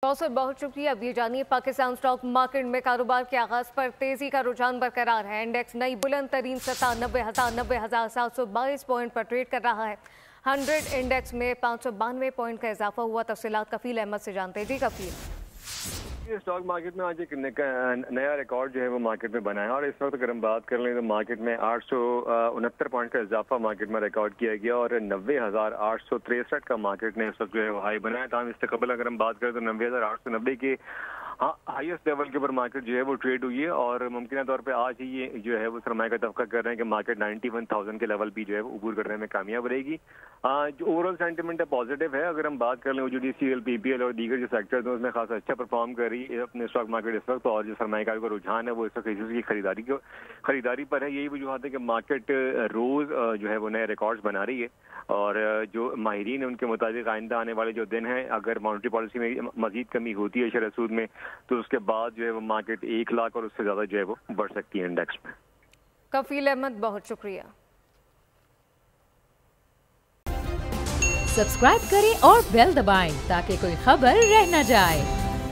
बहुत शुक्रिया। अब ये जानिए पाकिस्तान स्टॉक मार्केट में कारोबार के आगाज पर तेजी का रुझान बरकरार है। इंडेक्स नई बुलंद तरीन सतह 90,722 पॉइंट पर ट्रेड कर रहा है। 100 इंडेक्स में 592 पॉइंट का इजाफा हुआ। तफसीलात कफील अहमद से जानते हैं। जी कफील, स्टॉक मार्केट में आज एक नया रिकॉर्ड जो है वो मार्केट में बना है और इस वक्त अगर हम बात कर लें तो मार्केट में 869 पॉइंट का इजाफा मार्केट में रिकॉर्ड किया गया और 90,863 का मार्केट ने इस वक्त जो है वो हाई बनाया था। इससे कबल अगर हम बात करें तो 90,890 के हाईएस्ट लेवल के ऊपर मार्केट जो है वो ट्रेड हुई है और मुमकिन तौर पे आज ही ये जो है वो सरमाया का तवक्का कर रहे हैं कि मार्केट 91,000 के लेवल भी जो है वो अबूर करने में कामयाब रहेगी। जो ओवरऑल सेंटिमेंट है पॉजिटिव है। अगर हम बात कर लें OGDCL, PPL और दीगर जो सेक्टर्स हैं उसमें खासा अच्छा परफॉर्म कर रही है अपने स्टॉक मार्केट इस वक्त। और जो सरमायाकारी का रुझान है वो इस वक्त की खरीदारी पर है। यही वजूहत है कि मार्केट रोज जो है वो नए रिकॉर्ड्स बना रही है और जो माहिरीन है उनके मुताबिक आइंदा आने वाले जो दिन हैं अगर मॉनेटरी पॉलिसी में मजीद कमी होती है शेयर सूद में तो उसके बाद जो है वो मार्केट 1 लाख और उससे ज्यादा जो है वो बढ़ सकती है इंडेक्स में। कफील अहमद, बहुत शुक्रिया। सब्सक्राइब करें और बेल दबाएं ताकि कोई खबर रह न जाए।